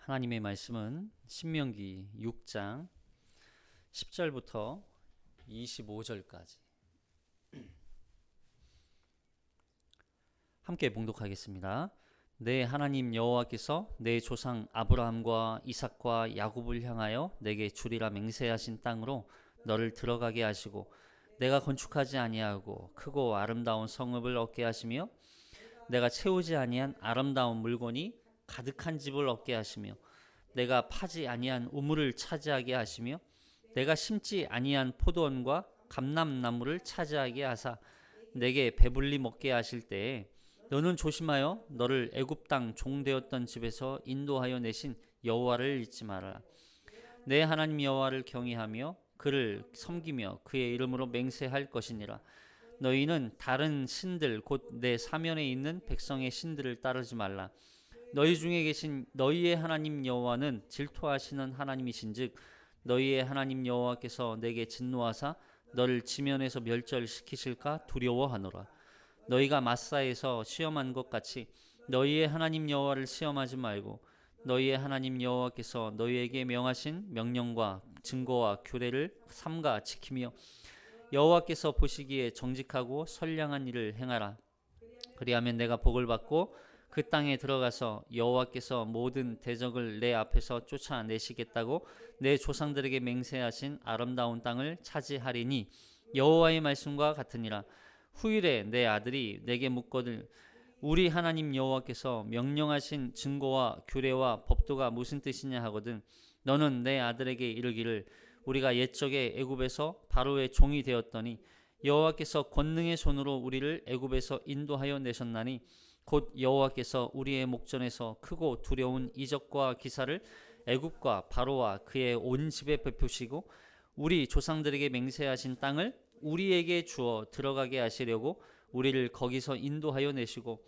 하나님의 말씀은 신명기 6장 10절부터 25절까지 함께 봉독하겠습니다. 내 하나님 여호와께서 내 조상 아브라함과 이삭과 야곱을 향하여 내게 주리라 맹세하신 땅으로 너를 들어가게 하시고 내가 건축하지 아니하고 크고 아름다운 성읍을 얻게 하시며 내가 채우지 아니한 아름다운 물건이 가득한 집을 얻게 하시며 내가 파지 아니한 우물을 차지하게 하시며 내가 심지 아니한 포도원과 감람나무를 차지하게 하사 내게 배불리 먹게 하실 때에 너는 조심하여 너를 애굽 땅 종되었던 집에서 인도하여 내신 여호와를 잊지 말아라. 내 하나님 여호와를 경외하며 그를 섬기며 그의 이름으로 맹세할 것이니라. 너희는 다른 신들 곧 내 사면에 있는 백성의 신들을 따르지 말라. 너희 중에 계신 너희의 하나님 여호와는 질투하시는 하나님이신즉 너희의 하나님 여호와께서 내게 진노하사 너를 지면에서 멸절시키실까 두려워하노라. 너희가 마사에서 시험한 것 같이 너희의 하나님 여호와를 시험하지 말고 너희의 하나님 여호와께서 너희에게 명하신 명령과 증거와 규례를 삼가 지키며 여호와께서 보시기에 정직하고 선량한 일을 행하라. 그리하면 내가 복을 받고 그 땅에 들어가서 여호와께서 모든 대적을 내 앞에서 쫓아내시겠다고 내 조상들에게 맹세하신 아름다운 땅을 차지하리니 여호와의 말씀과 같으니라. 후일에 내 아들이 내게 묻거든 우리 하나님 여호와께서 명령하신 증거와 규례와 법도가 무슨 뜻이냐 하거든 너는 내 아들에게 이르기를 우리가 옛적에 애굽에서 바로의 종이 되었더니 여호와께서 권능의 손으로 우리를 애굽에서 인도하여 내셨나니 곧 여호와께서 우리의 목전에서 크고 두려운 이적과 기사를 애굽과 바로와 그의 온 집에 베푸시고 우리 조상들에게 맹세하신 땅을 우리에게 주어 들어가게 하시려고 우리를 거기서 인도하여 내시고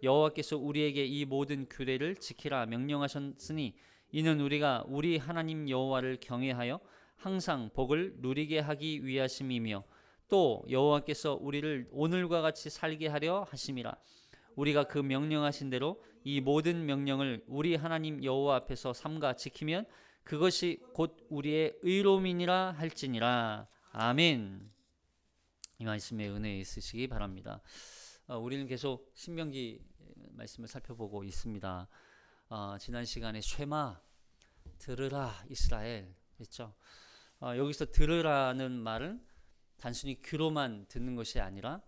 여호와께서 우리에게 이 모든 규례를 지키라 명령하셨으니 이는 우리가 우리 하나님 여호와를 경외하여 항상 복을 누리게 하기 위하심이며 또 여호와께서 우리를 오늘과 같이 살게 하려 하심이라. 우리가 그 명령하신 대로 이 모든 명령을 우리 하나님 여호와 앞에서 삼가 지키면 그것이 곧 우리의 의로움이니라 할지니라. 아멘. 이 말씀에 은혜 있으시기 바랍니다. 우리는 계속 신명기 말씀을 살펴보고 있습니다. 지난 시간에 쉐마 들으라 이스라엘 했죠. 여기서 들으라는 말은 단순히 귀로만 듣는 것이 아니라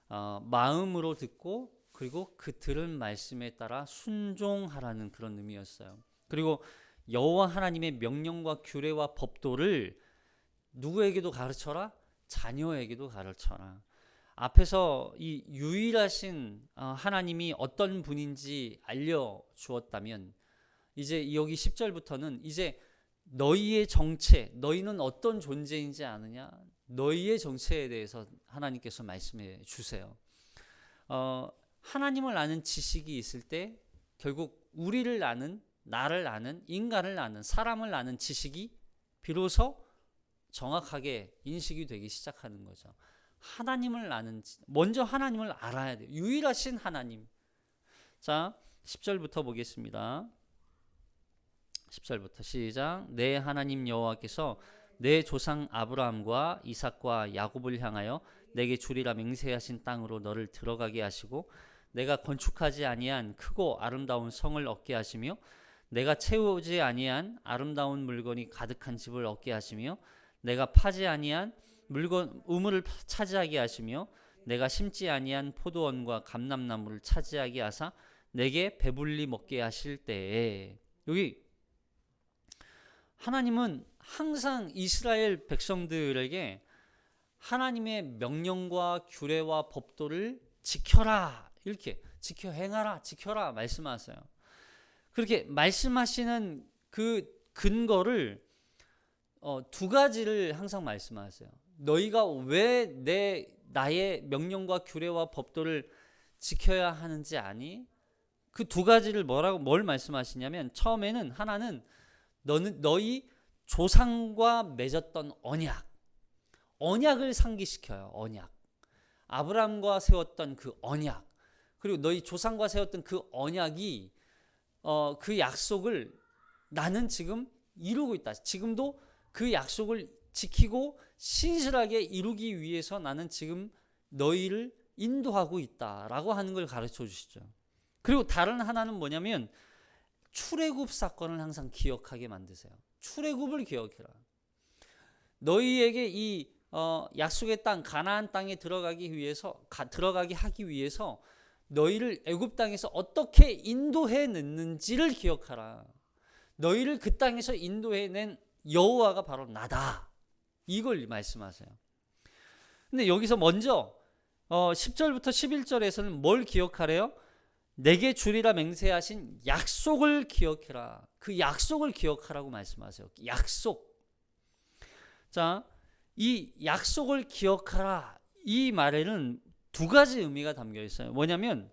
마음으로 듣고 그리고 그 들은 말씀에 따라 순종하라는 그런 의미였어요. 그리고 여호와 하나님의 명령과 규례와 법도를 누구에게도 가르쳐라? 자녀에게도 가르쳐라. 앞에서 이 유일하신 하나님이 어떤 분인지 알려주었다면 이제 여기 10절부터는 이제 너희의 정체, 너희는 어떤 존재인지 아느냐? 너희의 정체에 대해서 하나님께서 말씀해 주세요. 하나님을 아는 지식이 있을 때 결국 우리를 아는, 나를 아는, 인간을 아는, 사람을 아는 지식이 비로소 정확하게 인식이 되기 시작하는 거죠. 하나님을 아는, 먼저 하나님을 알아야 돼요. 유일하신 하나님. 자, 10절부터 보겠습니다. 10절부터 시작. 내 하나님 여호와께서 내 조상 아브라함과 이삭과 야곱을 향하여 내게 주리라 맹세하신 땅으로 너를 들어가게 하시고 내가 건축하지 아니한 크고 아름다운 성을 얻게 하시며 내가 채우지 아니한 아름다운 물건이 가득한 집을 얻게 하시며 내가 파지 아니한 우물을 차지하게 하시며 내가 심지 아니한 포도원과 감람나무를 차지하게 하사 내게 배불리 먹게 하실 때에 여기 하나님은 항상 이스라엘 백성들에게 하나님의 명령과 규례와 법도를 지켜라 이렇게 지켜 행하라 지켜라 말씀하세요. 그렇게 말씀하시는 그 근거를 두 가지를 항상 말씀하세요. 너희가 왜 나의 명령과 규례와 법도를 지켜야 하는지 아니? 그 두 가지를 뭘 말씀하시냐면 처음에는 하나는 너희 조상과 맺었던 언약을 상기시켜요. 언약. 아브라함과 세웠던 그 언약. 그리고 너희 조상과 세웠던 그 언약이 그 약속을 나는 지금 이루고 있다. 지금도 그 약속을 지키고 신실하게 이루기 위해서 나는 지금 너희를 인도하고 있다라고 하는 걸 가르쳐 주시죠. 그리고 다른 하나는 뭐냐면 출애굽 사건을 항상 기억하게 만드세요. 출애굽을 기억해라. 너희에게 이 약속의 땅 가나안 땅에 들어가게 하기 위해서 너희를 애굽 땅에서 어떻게 인도해 냈는지를 기억하라. 너희를 그 땅에서 인도해낸 여호와가 바로 나다. 이걸 말씀하세요. 근데 여기서 먼저 10절부터 11절에서는 뭘 기억하래요? 내게 주리라 맹세하신 약속을 기억해라. 그 약속을 기억하라고 말씀하세요. 약속. 자, 이 약속을 기억하라. 이 말에는 두 가지 의미가 담겨 있어요. 뭐냐면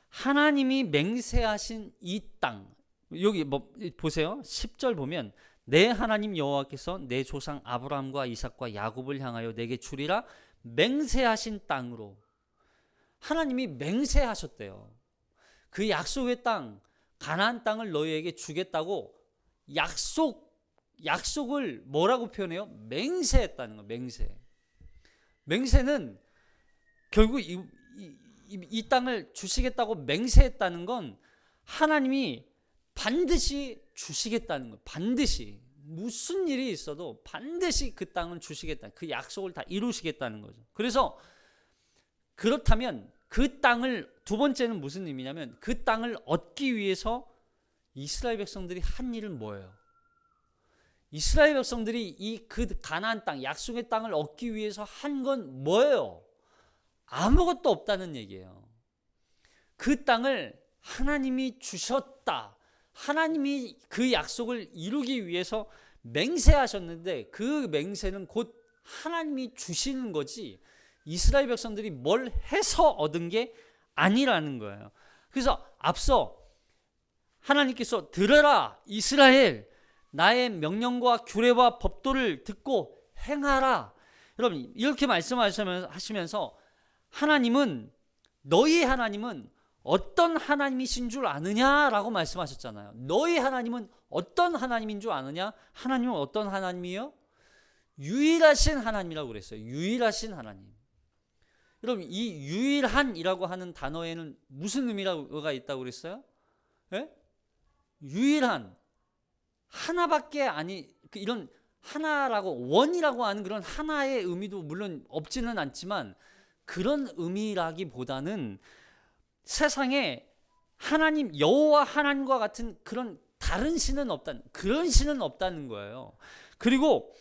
하나님이 맹세하신 이 땅, 여기 보세요. 10절 보면 내 하나님 여호와께서 내 조상 아브라함과 이삭과 야곱을 향하여 내게 주리라 맹세하신 땅으로. 하나님이 맹세하셨대요. 그 약속의 땅, 가나안 땅을 너희에게 주겠다고 약속을 뭐라고 표현해요? 맹세했다는 거예요. 맹세는 결국 이 땅을 주시겠다고 맹세했다는 건 하나님이 반드시 주시겠다는 거예요. 반드시. 무슨 일이 있어도 반드시 그 땅을 주시겠다. 그 약속을 다 이루시겠다는 거죠. 그래서 그렇다면 그 땅을, 두 번째는 무슨 의미냐면 그 땅을 얻기 위해서 이스라엘 백성들이 한 일은 뭐예요? 이스라엘 백성들이 이 그 가나안 땅, 약속의 땅을 얻기 위해서 한 건 뭐예요? 아무것도 없다는 얘기예요. 그 땅을 하나님이 주셨다. 하나님이 그 약속을 이루기 위해서 맹세하셨는데 그 맹세는 곧 하나님이 주시는 거지 이스라엘 백성들이 뭘 해서 얻은 게 아니라는 거예요. 그래서 앞서 하나님께서 들으라 이스라엘, 나의 명령과 규례와 법도를 듣고 행하라. 여러분 이렇게 말씀하시면서 너희 하나님은 어떤 하나님이신 줄 아느냐라고 말씀하셨잖아요. 너희 하나님은 어떤 하나님인 줄 아느냐? 하나님은 어떤 하나님이요? 유일하신 하나님이라고 그랬어요. 유일하신 하나님. 여러분 이 유일한이라고 하는 단어에는 무슨 의미가 있다고 그랬어요? 예? 유일한, 하나밖에 이런 하나라고 원이라고 하는 그런 하나의 의미도 물론 없지는 않지만 그런 의미라기보다는 세상에 하나님 여호와 하나님과 같은 그런 다른 신은 없다는, 그런 신은 없다는 거예요. 그리고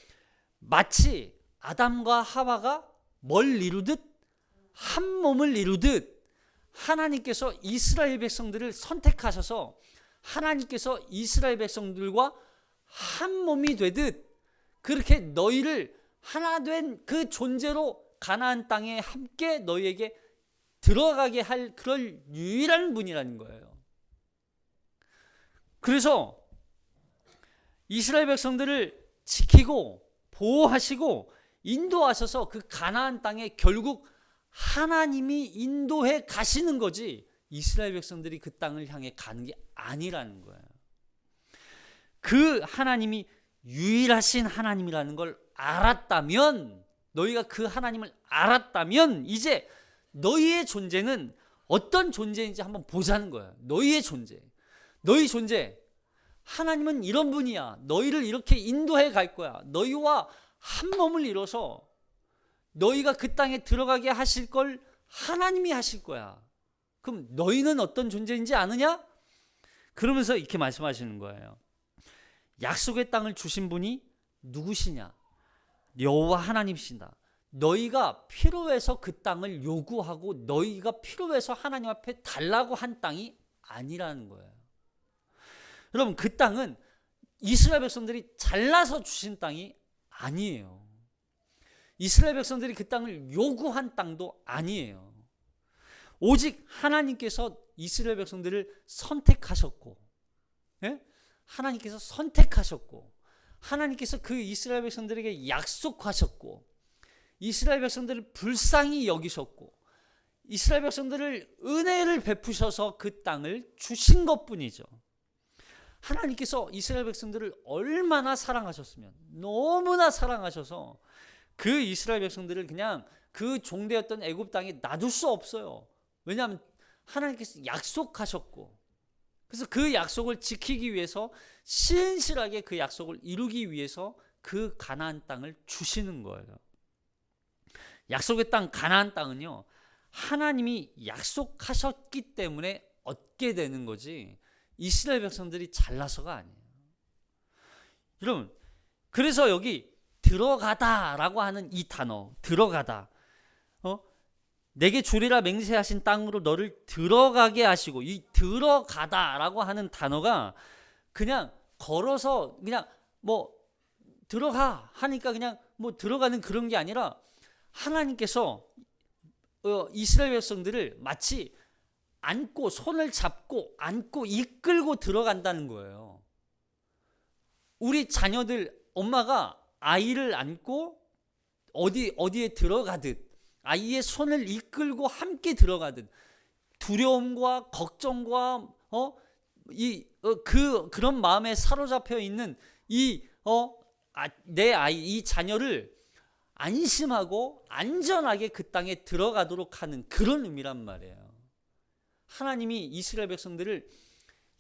마치 아담과 하와가 뭘 이루듯 한 몸을 이루듯 하나님께서 이스라엘 백성들을 선택하셔서 하나님께서 이스라엘 백성들과 한 몸이 되듯 그렇게 너희를 하나 된 그 존재로 가나안 땅에 함께 너희에게 들어가게 할 그럴 유일한 분이라는 거예요. 그래서 이스라엘 백성들을 지키고 보호하시고 인도하셔서 그 가나안 땅에 결국 하나님이 인도해 가시는 거지 이스라엘 백성들이 그 땅을 향해 가는 게 아니라는 거예요. 그 하나님이 유일하신 하나님이라는 걸 알았다면, 너희가 그 하나님을 알았다면 이제 너희의 존재는 어떤 존재인지 한번 보자는 거예요. 너희의 존재, 너희 존재, 하나님은 이런 분이야. 너희를 이렇게 인도해 갈 거야. 너희와 한 몸을 이뤄서 너희가 그 땅에 들어가게 하실 걸 하나님이 하실 거야. 그럼 너희는 어떤 존재인지 아느냐? 그러면서 이렇게 말씀하시는 거예요. 약속의 땅을 주신 분이 누구시냐? 여호와 하나님이신다. 너희가 필요해서 그 땅을 요구하고 너희가 필요해서 하나님 앞에 달라고 한 땅이 아니라는 거예요. 여러분 그 땅은 이스라엘 백성들이 잘나서 주신 땅이 아니에요. 이스라엘 백성들이 그 땅을 요구한 땅도 아니에요. 오직 하나님께서 이스라엘 백성들을 선택하셨고, 예? 하나님께서 선택하셨고, 하나님께서 그 이스라엘 백성들에게 약속하셨고, 이스라엘 백성들을 불쌍히 여기셨고, 이스라엘 백성들을 은혜를 베푸셔서 그 땅을 주신 것뿐이죠. 하나님께서 이스라엘 백성들을 얼마나 사랑하셨으면, 너무나 사랑하셔서 그 이스라엘 백성들을 그냥 그 종되었던 애굽 땅에 놔둘 수 없어요. 왜냐하면 하나님께서 약속하셨고, 그래서 그 약속을 지키기 위해서 신실하게 그 약속을 이루기 위해서 그 가나안 땅을 주시는 거예요. 약속의 땅 가나안 땅은요, 하나님이 약속하셨기 때문에 얻게 되는 거지 이스라엘 백성들이 잘나서가 아니에요. 여러분, 그래서 여기 들어가다라고 하는 이 단어, 들어가다, 내게 주리라 맹세하신 땅으로 너를 들어가게 하시고, 이 들어가다라고 하는 단어가 그냥 걸어서 그냥 뭐 들어가 하니까 그냥 뭐 들어가는 그런 게 아니라, 하나님께서 이스라엘 백성들을 마치 안고, 손을 잡고 안고 이끌고 들어간다는 거예요. 우리 자녀들, 엄마가 아이를 안고 어디에 들어가듯, 아이의 손을 이끌고 함께 들어가듯, 두려움과 걱정과 그런 마음에 사로잡혀 있는 내 아이, 이 자녀를 안심하고 안전하게 그 땅에 들어가도록 하는 그런 의미란 말이에요. 하나님이 이스라엘 백성들을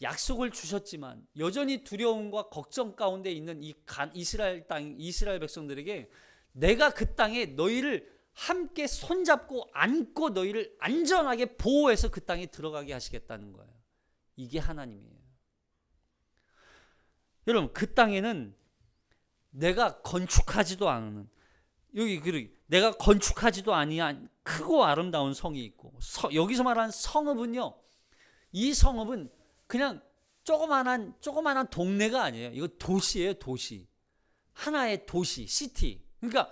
약속을 주셨지만 여전히 두려움과 걱정 가운데 있는 이 이스라엘 백성들에게 내가 그 땅에 너희를 함께 손잡고 안고 너희를 안전하게 보호해서 그 땅에 들어가게 하시겠다는 거예요. 이게 하나님이에요. 여러분, 그 땅에는 내가 건축하지도 않은, 내가 건축하지도 아니한 크고 아름다운 성이 있고, 여기서 말하는 성읍은요, 이 성읍은 그냥 조그만한 동네가 아니에요. 이거 도시예요, 도시. 하나의 도시, 시티. 그러니까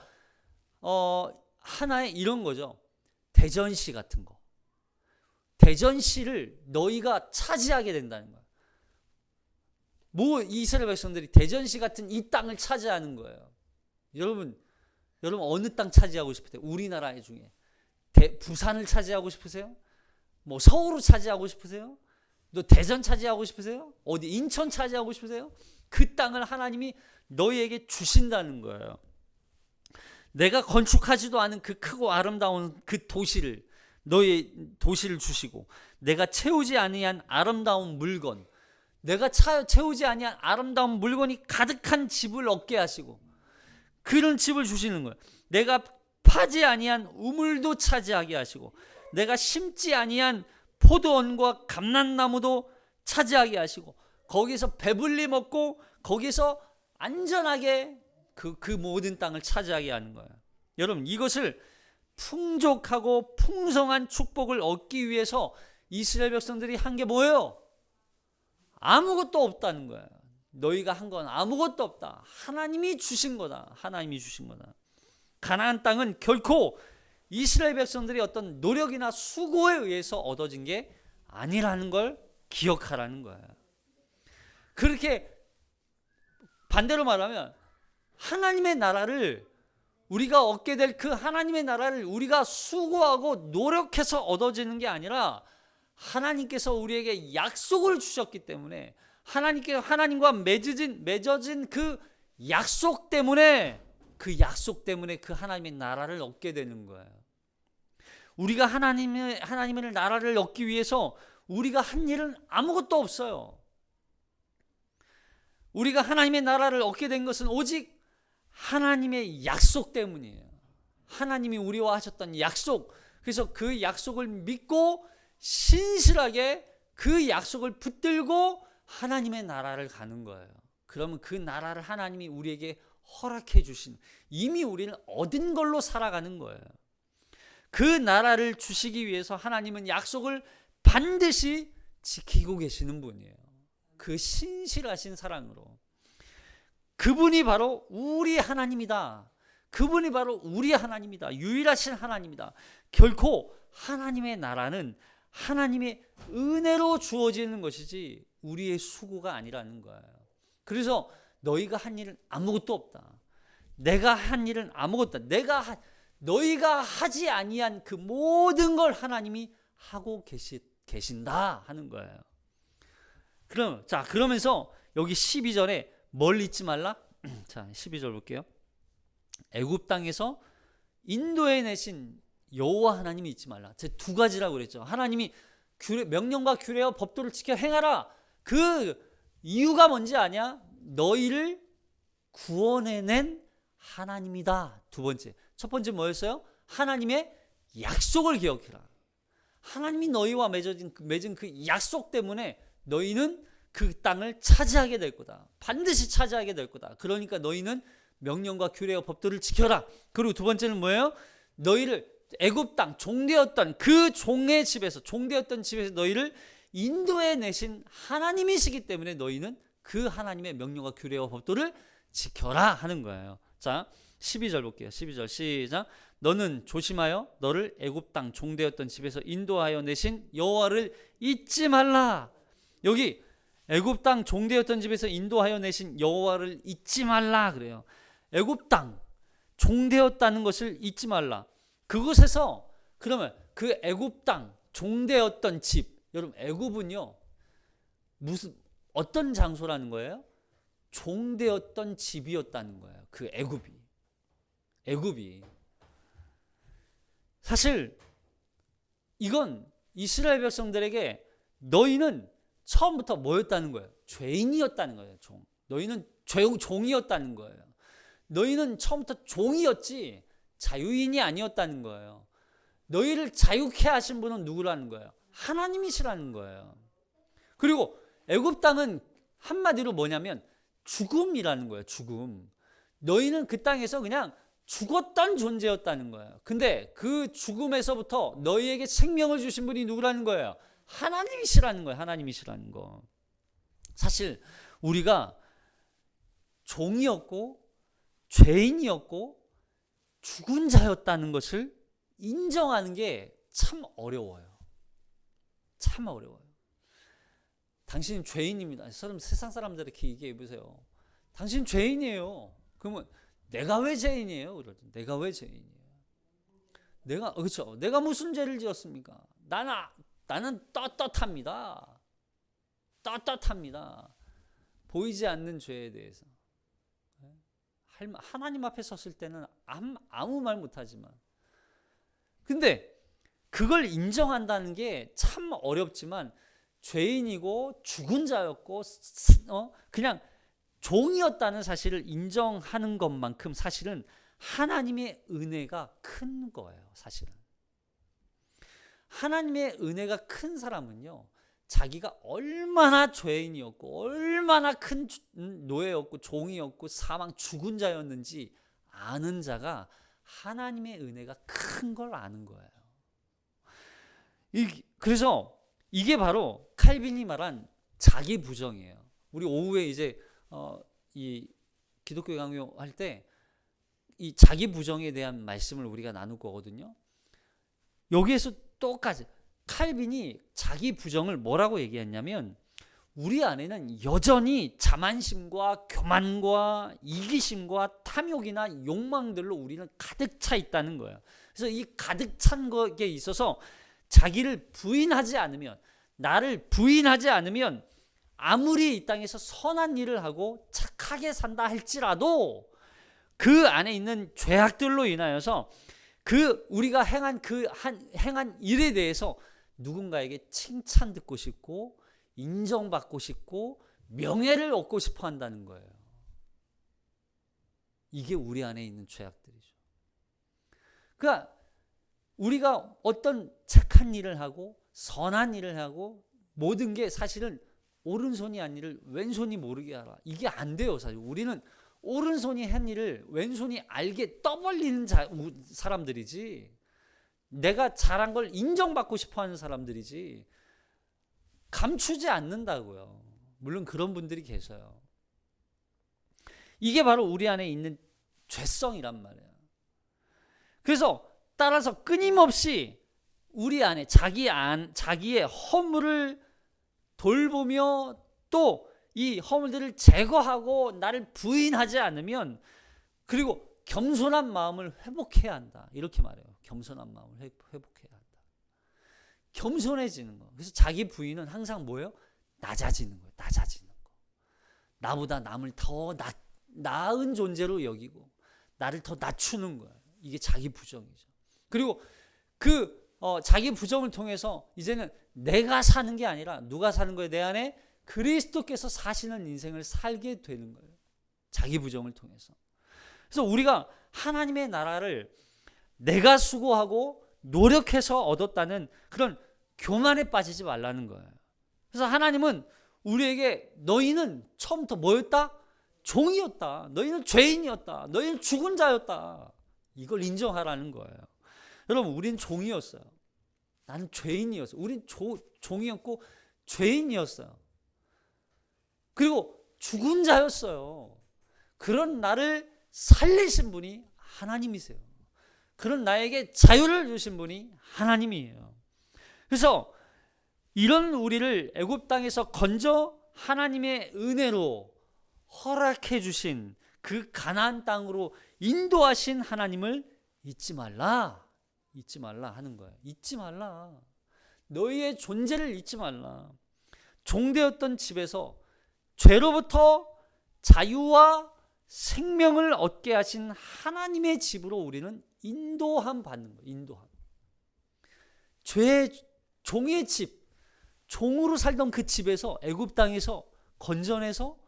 하나의 이런 거죠. 대전시 같은 거. 대전시를 너희가 차지하게 된다는 거예요. 이스라엘 백성들이 대전시 같은 이 땅을 차지하는 거예요. 여러분 어느 땅 차지하고 싶으세요? 우리나라 중에 부산을 차지하고 싶으세요? 뭐 서울을 차지하고 싶으세요? 너 대전 차지하고 싶으세요? 어디 인천 차지하고 싶으세요? 그 땅을 하나님이 너희에게 주신다는 거예요. 내가 건축하지도 않은 그 크고 아름다운 그 도시를, 너희 도시를 주시고, 내가 채우지 아니한 아름다운 물건, 내가 채우지 아니한 아름다운 물건이 가득한 집을 얻게 하시고, 그런 집을 주시는 거예요. 내가 파지 아니한 우물도 차지하게 하시고, 내가 심지 아니한 포도원과 감람나무도 차지하게 하시고, 거기서 배불리 먹고 거기서 안전하게 그 모든 땅을 차지하게 하는 거예요. 여러분, 이것을 풍족하고 풍성한 축복을 얻기 위해서 이스라엘 백성들이 한 게 뭐예요? 아무것도 없다는 거예요. 너희가 한 건 아무것도 없다. 하나님이 주신 거다. 하나님이 주신 거다. 가나안 땅은 결코 이스라엘 백성들이 어떤 노력이나 수고에 의해서 얻어진 게 아니라는 걸 기억하라는 거예요. 그렇게 반대로 말하면 하나님의 나라를 우리가 얻게 될 그 하나님의 나라를 우리가 수고하고 노력해서 얻어지는 게 아니라 하나님께서 우리에게 약속을 주셨기 때문에 하나님과 맺어진 그 약속 때문에 그 하나님의 나라를 얻게 되는 거예요. 우리가 하나님의 나라를 얻기 위해서 우리가 한 일은 아무것도 없어요. 우리가 하나님의 나라를 얻게 된 것은 오직 하나님의 약속 때문이에요. 하나님이 우리와 하셨던 약속, 그래서 그 약속을 믿고 신실하게 그 약속을 붙들고 하나님의 나라를 가는 거예요. 그러면 그 나라를 하나님이 우리에게 허락해 주신, 이미 우리는 얻은 걸로 살아가는 거예요. 그 나라를 주시기 위해서 하나님은 약속을 반드시 지키고 계시는 분이에요. 그 신실하신 사랑으로. 그분이 바로 우리 하나님이다. 그분이 바로 우리 하나님이다. 유일하신 하나님이다. 결코 하나님의 나라는 하나님의 은혜로 주어지는 것이지 우리의 수고가 아니라는 거예요. 그래서 너희가 한 일은 아무것도 없다. 내가 한 일은 아무것도 없다. 너희가 하지 아니한 그 모든 걸 하나님이 하고 계신다 하는 거예요. 그러면서 여기 12절에 뭘 잊지 말라? 자, 12절 볼게요. 애굽 땅에서 인도해 내신 여호와 하나님이 잊지 말라. 제 두 가지라고 그랬죠. 하나님이 명령과 규례와 법도를 지켜 행하라. 그 이유가 뭔지 아냐? 너희를 구원해낸 하나님이다. 두 번째. 첫 번째 뭐였어요? 하나님의 약속을 기억해라. 하나님이 너희와 맺은 그 약속 때문에 너희는 그 땅을 차지하게 될 거다. 반드시 차지하게 될 거다. 그러니까 너희는 명령과 규례와 법도를 지켜라. 그리고 두 번째는 뭐예요? 너희를 애굽 땅 종되었던 그 종되었던 집에서 너희를 인도해 내신 하나님이시기 때문에 너희는 그 하나님의 명령과 규례와 법도를 지켜라 하는 거예요. 자, 12절 볼게요. 12절 시작. 너는 조심하여 너를 애굽 땅 종되었던 집에서 인도하여 내신 여호와를 잊지 말라. 여기 애굽 땅 종되었던 집에서 인도하여 내신 여호와를 잊지 말라 그래요. 애굽 땅 종되었다는 것을 잊지 말라. 그곳에서 그러면 그 애굽 땅 종되었던 집, 여러분 애굽은요 어떤 장소라는 거예요? 종되었던 집이었다는 거예요. 그 애굽이 사실 이건 이스라엘 백성들에게 너희는 처음부터 뭐였다는 거예요? 죄인이었다는 거예요. 너희는 종이었다는 거예요. 너희는 처음부터 종이었지 자유인이 아니었다는 거예요. 너희를 자유케 하신 분은 누구라는 거예요? 하나님이시라는 거예요. 그리고 애굽 땅은 한마디로 뭐냐면 죽음이라는 거예요. 죽음. 너희는 그 땅에서 그냥 죽었던 존재였다는 거예요. 근데 그 죽음에서부터 너희에게 생명을 주신 분이 누구라는 거예요? 하나님이시라는 거예요. 하나님이시라는 거. 사실 우리가 종이었고 죄인이었고 죽은 자였다는 것을 인정하는 게 참 어려워요. 참 어려워요. 당신은 죄인입니다. 세상 사람들에게 얘기해 보세요. 당신 죄인이에요. 그러면 내가 왜 죄인이에요? 그러죠. 내가 왜 죄인이에요? 그렇죠. 내가 무슨 죄를 지었습니까? 나는 떳떳합니다. 떳떳합니다. 보이지 않는 죄에 대해서. 하나님 앞에 섰을 때는 아무 말 못하지만, 근데 그걸 인정한다는 게 참 어렵지만 죄인이고 죽은 자였고 그냥 종이었다는 사실을 인정하는 것만큼 사실은 하나님의 은혜가 큰 거예요. 사실은 하나님의 은혜가 큰 사람은요, 자기가 얼마나 죄인이었고 얼마나 큰 노예였고 종이었고 사망 죽은 자였는지 아는 자가 하나님의 은혜가 큰 걸 아는 거예요. 그래서 이게 바로 칼빈이 말한 자기 부정이에요. 우리 오후에 이제 이 기독교 강요할 때 이 자기 부정에 대한 말씀을 우리가 나눌 거거든요. 여기에서 똑같이 칼빈이 자기 부정을 뭐라고 얘기했냐면, 우리 안에는 여전히 자만심과 교만과 이기심과 탐욕이나 욕망들로 우리는 가득 차 있다는 거예요. 그래서 이 가득 찬 것에 있어서 자기를 부인하지 않으면, 나를 부인하지 않으면 아무리 이 땅에서 선한 일을 하고 착하게 산다 할지라도 그 안에 있는 죄악들로 인하여서 우리가 행한 일에 대해서 누군가에게 칭찬 듣고 싶고 인정받고 싶고 명예를 얻고 싶어 한다는 거예요. 이게 우리 안에 있는 죄악들이죠. 그러니까 우리가 어떤 착한 일을 하고 선한 일을 하고 모든 게 사실은 오른손이 한 일을 왼손이 모르게 하라. 이게 안 돼요. 사실 우리는 오른손이 한 일을 왼손이 알게 떠벌리는 사람들이지, 내가 잘한 걸 인정받고 싶어하는 사람들이지 감추지 않는다고요. 물론 그런 분들이 계셔요. 이게 바로 우리 안에 있는 죄성이란 말이에요. 그래서 따라서 끊임없이 우리 안에 자기의 허물을 돌보며 또 이 허물들을 제거하고 나를 부인하지 않으면, 그리고 겸손한 마음을 회복해야 한다. 이렇게 말해요. 겸손한 마음을 회복해야 한다. 겸손해지는 거. 그래서 자기 부인은 항상 뭐예요? 낮아지는 거예요. 낮아지는 거. 나보다 남을 더 나은 존재로 여기고 나를 더 낮추는 거예요. 이게 자기 부정이죠. 그리고 자기 부정을 통해서 이제는 내가 사는 게 아니라 누가 사는 거예요? 내 안에 그리스도께서 사시는 인생을 살게 되는 거예요. 자기 부정을 통해서. 그래서 우리가 하나님의 나라를 내가 수고하고 노력해서 얻었다는 그런 교만에 빠지지 말라는 거예요. 그래서 하나님은 우리에게 너희는 처음부터 뭐였다? 종이었다. 너희는 죄인이었다. 너희는 죽은 자였다. 이걸 인정하라는 거예요. 여러분, 우린 종이었어요. 나는 죄인이었어요. 우린 종이었고 죄인이었어요. 그리고 죽은 자였어요. 그런 나를 살리신 분이 하나님이세요. 그런 나에게 자유를 주신 분이 하나님이에요. 그래서 이런 우리를 애굽 땅에서 건져 하나님의 은혜로 허락해 주신 그 가나안 땅으로 인도하신 하나님을 잊지 말라 하는 거예요. 잊지 말라. 너희의 존재를 잊지 말라. 종되었던 집에서 죄로부터 자유와 생명을 얻게 하신 하나님의 집으로 우리는 인도함 받는 거예요. 인도함. 종의 집, 종으로 살던 그 집에서 애굽 땅에서 건져내서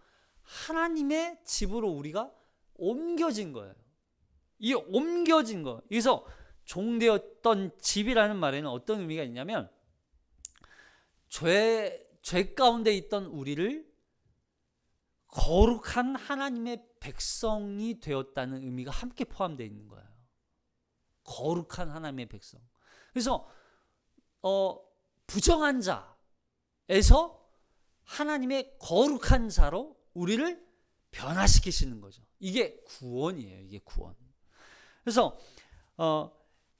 하나님의 집으로 우리가 옮겨진 거예요. 이 옮겨진 거. 그래서 종되었던 집이라는 말에는 어떤 의미가 있냐면 죄 가운데 있던 우리를 거룩한 하나님의 백성이 되었다는 의미가 함께 포함되어 있는 거예요. 거룩한 하나님의 백성. 그래서 부정한 자에서 하나님의 거룩한 자로 우리를 변화시키시는 거죠. 이게 구원이에요. 이게 구원. 그래서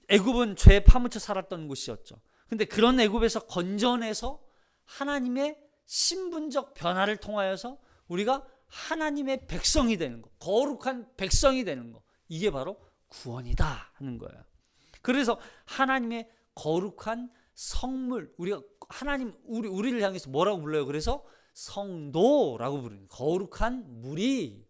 애굽은 죄에 파묻혀 살았던 곳이었죠. 근데 그런 애굽에서 건져내서 하나님의 신분적 변화를 통하여서 우리가 하나님의 백성이 되는 거, 거룩한 백성이 되는 거, 이게 바로 구원이다 하는 거예요. 그래서 하나님의 거룩한 성물, 우리가 하나님 우리를 향해서 뭐라고 불러요? 그래서 성도라고 부르는 거룩한 무리,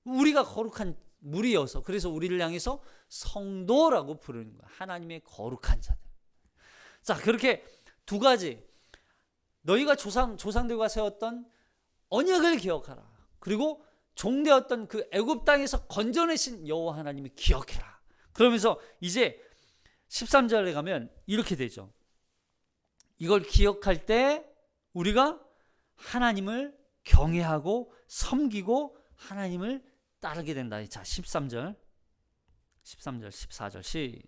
우리가 거룩한 무리여서 그래서 우리를 향해서 성도라고 부르는 거예요. 하나님의 거룩한 자들. 자, 그렇게 두 가지, 너희가 조상들과 세웠던 언약을 기억하라. 그리고 종되었던 그 애굽 땅에서 건져내신 여호와 하나님을 기억해라. 그러면서 이제 13절에 가면 이렇게 되죠. 이걸 기억할 때 우리가 하나님을 경외하고 섬기고 하나님을 따르게 된다. 자, 13절, 14절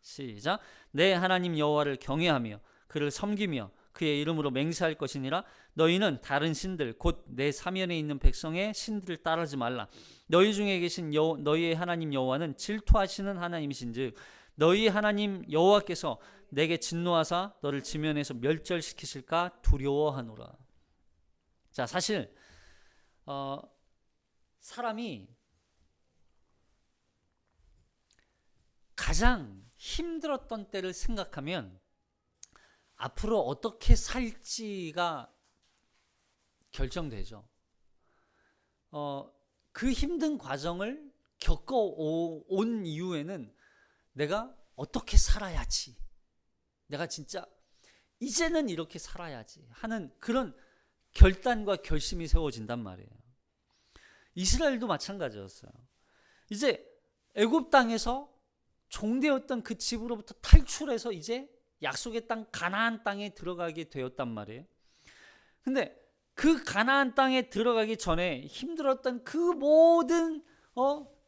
시작. 내 하나님 여호와를 경외하며 그를 섬기며 그의 이름으로 맹세할 것이니라. 너희는 다른 신들 곧 내 사면에 있는 백성의 신들을 따르지 말라. 너희 중에 계신 너희의 하나님 여호와는 질투하시는 하나님이신즉 너희 하나님 여호와께서 내게 진노하사 너를 지면에서 멸절시키실까 두려워하노라. 자, 사실 사람이 가장 힘들었던 때를 생각하면 앞으로 어떻게 살지가 결정되죠. 그 힘든 과정을 겪어온 이후에는 내가 어떻게 살아야지, 내가 진짜 이제는 이렇게 살아야지 하는 그런 결단과 결심이 세워진단 말이에요. 이스라엘도 마찬가지였어요. 이제 애굽 땅에서 종되었던 그 집으로부터 탈출해서 이제 약속의 땅 가나안 땅에 들어가게 되었단 말이에요. 근데 그 가나안 땅에 들어가기 전에 힘들었던 그 모든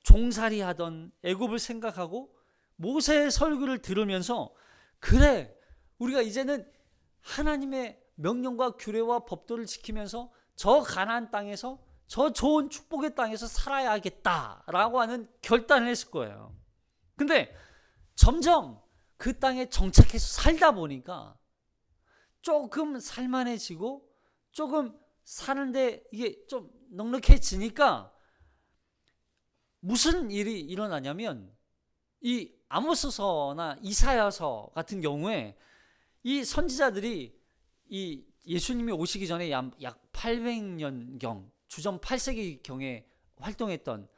종살이 하던 애굽을 생각하고 모세의 설교를 들으면서 그래, 우리가 이제는 하나님의 명령과 규례와 법도를 지키면서 저 가나안 땅에서 저 좋은 축복의 땅에서 살아야겠다라고 하는 결단을 했을 거예요. 근데 점점 그 땅에 정착해서 살다 보니까 조금 살만해지고 조금 사는데 이게 좀 넉넉해지니까 무슨 일이 일어나냐면 이 아모스서나 이사야서 같은 경우에 이 선지자들이 이 예수님이 오시기 전에 약 800년경, 주전 8세기경에 활동했던,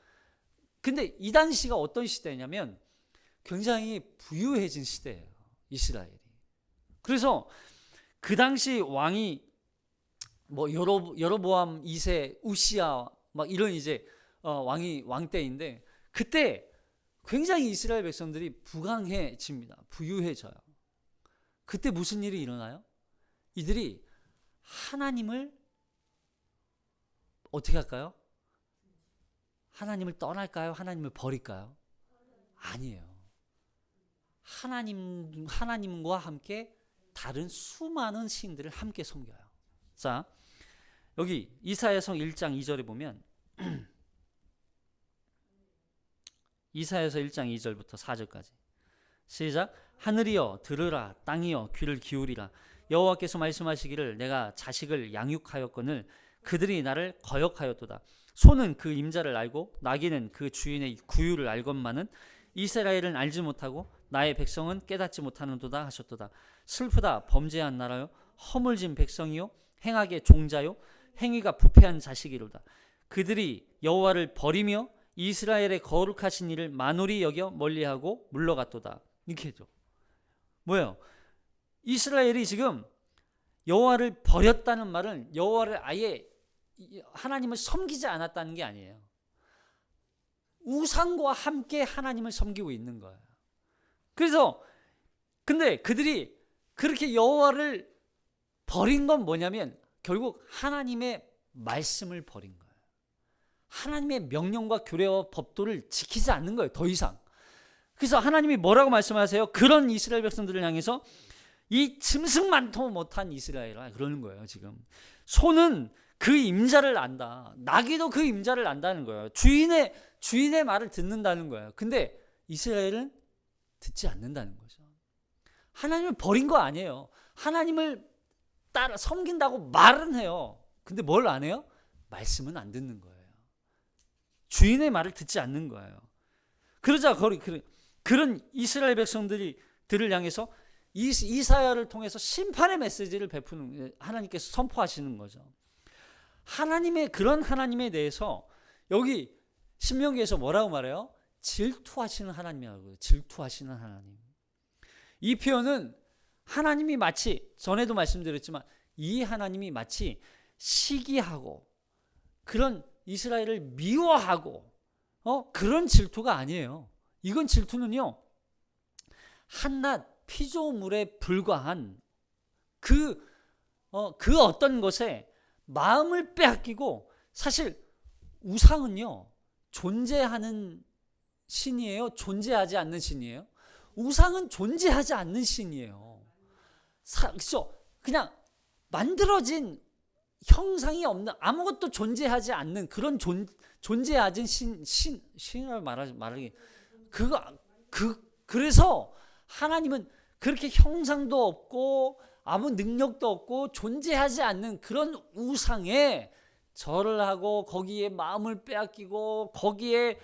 근데 이 당시가 어떤 시대냐면 굉장히 부유해진 시대예요, 이스라엘이. 그래서 그 당시 왕이 뭐 여로보암 2세, 우시야 막 이런 이제 왕 때인데, 그때 굉장히 이스라엘 백성들이 부강해집니다. 부유해져요. 그때 무슨 일이 일어나요? 이들이 하나님을 어떻게 할까요? 하나님을 떠날까요? 하나님을 버릴까요? 아니에요. 하나님과 함께 다른 수많은 신들을 함께 섬겨요. 자, 여기 이사야서 1장 2절에 보면 이사야서 1장 2절부터 4절까지 시작. 하늘이여 들으라, 땅이여 귀를 기울이라. 여호와께서 말씀하시기를 내가 자식을 양육하였거늘 그들이 나를 거역하였도다. 소는 그 임자를 알고 나귀는 그 주인의 구유를 알건만은 이스라엘은 알지 못하고 나의 백성은 깨닫지 못하는도다 하셨도다. 슬프다, 범죄한 나라요, 허물진 백성이요, 행악의 종자요, 행위가 부패한 자식이로다. 그들이 여호와를 버리며 이스라엘의 거룩하신 이를 만홀히 여겨 멀리하고 물러갔도다. 이렇게 해줘. 뭐예요? 이스라엘이 지금 여호와를 버렸다는 말은 여호와를 아예 하나님을 섬기지 않았다는 게 아니에요. 우상과 함께 하나님을 섬기고 있는 거예요. 그래서 근데 그들이 그렇게 여호와를 버린 건 뭐냐면 결국 하나님의 말씀을 버린 거예요. 하나님의 명령과 규례와 법도를 지키지 않는 거예요, 더 이상. 그래서 하나님이 뭐라고 말씀하세요? 그런 이스라엘 백성들을 향해서 이 짐승만도 못한 이스라엘아, 그러는 거예요. 지금 소는 그 임자를 안다, 나귀도 그 임자를 안다는 거예요. 주인의 말을 듣는다는 거예요. 근데 이스라엘은 듣지 않는다는 거죠. 하나님을 버린 거 아니에요. 하나님을 따라 섬긴다고 말은 해요. 근데 뭘 안 해요? 말씀은 안 듣는 거예요. 주인의 말을 듣지 않는 거예요. 그러자 그런 이스라엘 백성들을 향해서 이사야를 통해서 심판의 메시지를 베푸는, 하나님께서 선포하시는 거죠. 하나님의 그런 하나님에 대해서 여기 신명기에서 뭐라고 말해요? 질투하시는 하나님이라고요. 질투하시는 하나님. 이 표현은 하나님이 마치, 전에도 말씀드렸지만 이 하나님이 마치 시기하고 그런 이스라엘을 미워하고 그런 질투가 아니에요. 이건 질투는요, 한낱 피조물에 불과한 그 어떤 것에 마음을 빼앗기고, 사실 우상은요 존재하는 신이에요? 존재하지 않는 신이에요? 우상은 존재하지 않는 신이에요. 그렇죠? 그냥 만들어진 형상이 없는, 아무것도 존재하지 않는 그런 존재하진 신이라고 말하기 그래서 하나님은 그렇게 형상도 없고 아무 능력도 없고 존재하지 않는 그런 우상에 절을 하고 거기에 마음을 빼앗기고 거기에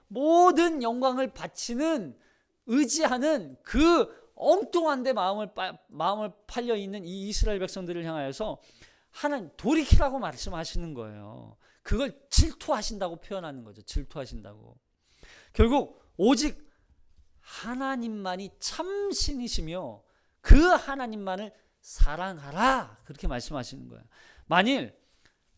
모든 영광을 바치는, 의지하는 그 엉뚱한 데 마음을 팔려 있는 이 이스라엘 백성들을 향하여서 하나님 돌이키라고 말씀하시는 거예요. 그걸 질투하신다고 표현하는 거죠. 질투하신다고. 결국 오직 하나님만이 참 신이시며 그 하나님만을 사랑하라, 그렇게 말씀하시는 거예요. 만일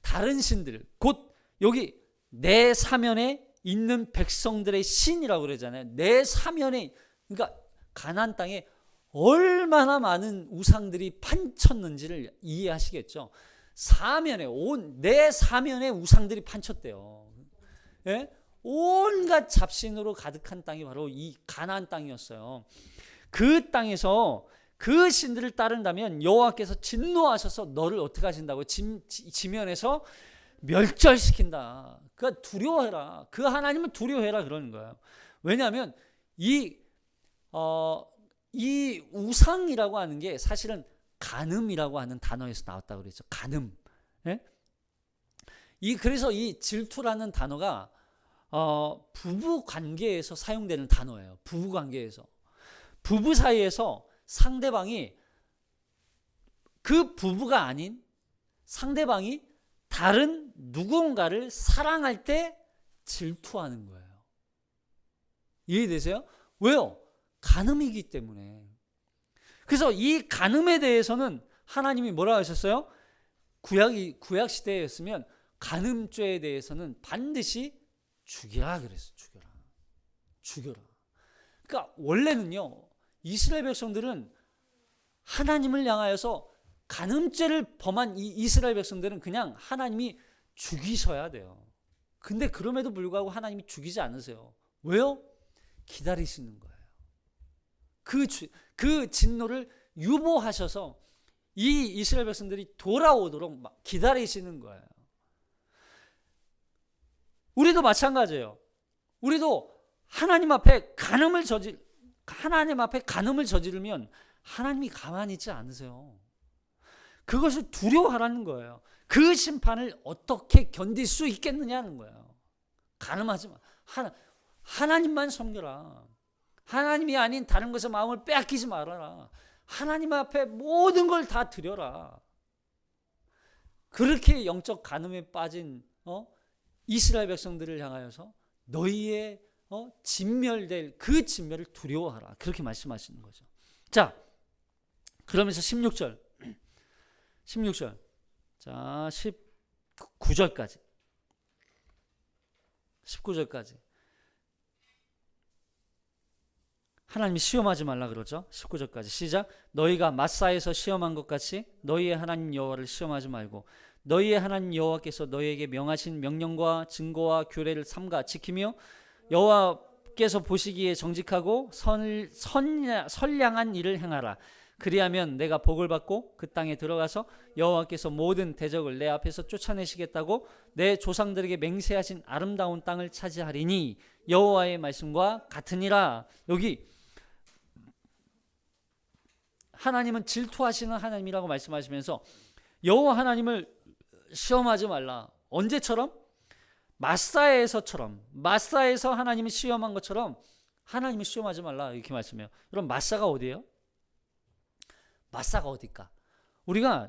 다른 신들, 곧 여기 내 사면에 있는 백성들의 신이라고 그러잖아요. 내 사면에, 그러니까 가나안 땅에 얼마나 많은 우상들이 판쳤는지를 이해하시겠죠. 내 사면에 우상들이 판쳤대요. 예? 온갖 잡신으로 가득한 땅이 바로 이 가나안 땅이었어요. 그 땅에서 그 신들을 따른다면 여호와께서 진노하셔서 너를 어떻게 하신다고? 지면에서 멸절시킨다. 그러니까 두려워해라. 그 하나님은 두려워해라 그러는 거예요. 왜냐하면 이 우상이라고 하는 게 사실은 간음이라고 하는 단어에서 나왔다고 그랬죠. 간음. 예? 그래서 이 질투라는 단어가 부부 관계에서 사용되는 단어예요. 부부 관계에서. 부부 사이에서 상대방이 그 부부가 아닌 상대방이 다른 누군가를 사랑할 때 질투하는 거예요. 이해되세요? 왜요? 간음이기 때문에. 그래서 이 간음에 대해서는 하나님이 뭐라 하셨어요? 구약 시대였으면 간음죄에 대해서는 반드시 죽이라 그랬어요. 죽여라. 그러니까 원래는요, 이스라엘 백성들은 하나님을 향하여서 간음죄를 범한 이 이스라엘 백성들은 그냥 하나님이 죽이셔야 돼요. 근데 그럼에도 불구하고 하나님이 죽이지 않으세요. 왜요? 기다리시는 거예요. 그 진노를 유보하셔서 이 이스라엘 백성들이 돌아오도록 막 기다리시는 거예요. 우리도 마찬가지예요. 우리도 하나님 앞에 간음을 저지르면 하나님이 가만히 있지 않으세요. 그것을 두려워하라는 거예요. 그 심판을 어떻게 견딜 수 있겠느냐는 거예요. 간음하지 마. 하나님만 섬겨라. 하나님이 아닌 다른 것에 마음을 빼앗기지 말아라. 하나님 앞에 모든 걸 다 드려라. 그렇게 영적 간음에 빠진 이스라엘 백성들을 향하여서 너희의 진멸될 그 진멸을 두려워하라. 그렇게 말씀하시는 거죠. 자, 그러면서 16절. 자, 19절까지. 하나님이 시험하지 말라 그러죠. 19절까지 시작. 너희가 마사에서 시험한 것 같이 너희의 하나님 여호와를 시험하지 말고 너희의 하나님 여호와께서 너희에게 명하신 명령과 증거와 규례를 삼가 지키며 여호와께서 보시기에 정직하고 선량한 일을 행하라. 그리하면 내가 복을 받고 그 땅에 들어가서 여호와께서 모든 대적을 내 앞에서 쫓아내시겠다고 내 조상들에게 맹세하신 아름다운 땅을 차지하리니 여호와의 말씀과 같으니라. 여기 하나님은 질투하시는 하나님이라고 말씀하시면서 여호와 하나님을 시험하지 말라. 언제처럼? 마사에서 하나님이 시험한 것처럼 하나님을 시험하지 말라 이렇게 말씀해요. 여러분 마사가 어디예요? 마사가 어딜까? 우리가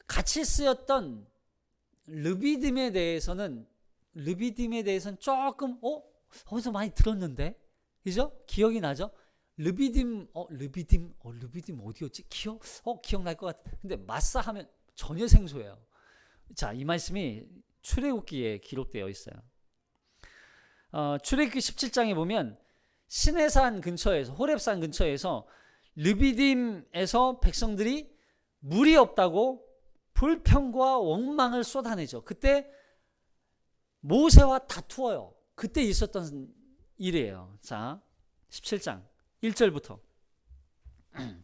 같이 쓰였던 르비딤에 대해서는 조금 어디서 많이 들었는데, 그죠? 기억이 나죠? 르비딤 어디였지? 기억날 것 같아. 근데 마사 하면 전혀 생소해요. 자, 이 말씀이 출애굽기에 기록되어 있어요. 출애굽기 17장에 보면 시내산 근처에서 호렙산 근처에서 르비딤에서 백성들이 물이 없다고 불평과 원망을 쏟아내죠. 그때 모세와 다투어요. 그때 있었던 일이에요. 자, 17장 1절부터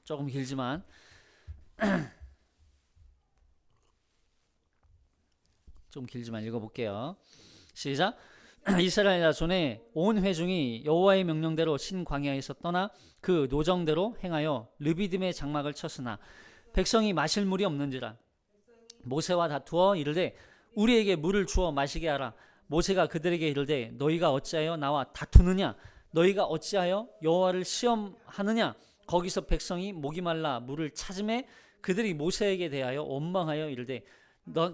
조금 길지만 읽어볼게요. 시작. 이스라엘 자손의 온 회중이 여호와의 명령대로 신광야에서 떠나 그 노정대로 행하여 르비딤의 장막을 쳤으나 백성이 마실 물이 없는지라 모세와 다투어 이르되 우리에게 물을 주어 마시게 하라. 모세가 그들에게 이르되 너희가 어찌하여 나와 다투느냐? 너희가 어찌하여 여호와를 시험하느냐? 거기서 백성이 목이 말라 물을 찾음에 그들이 모세에게 대하여 원망하여 이르되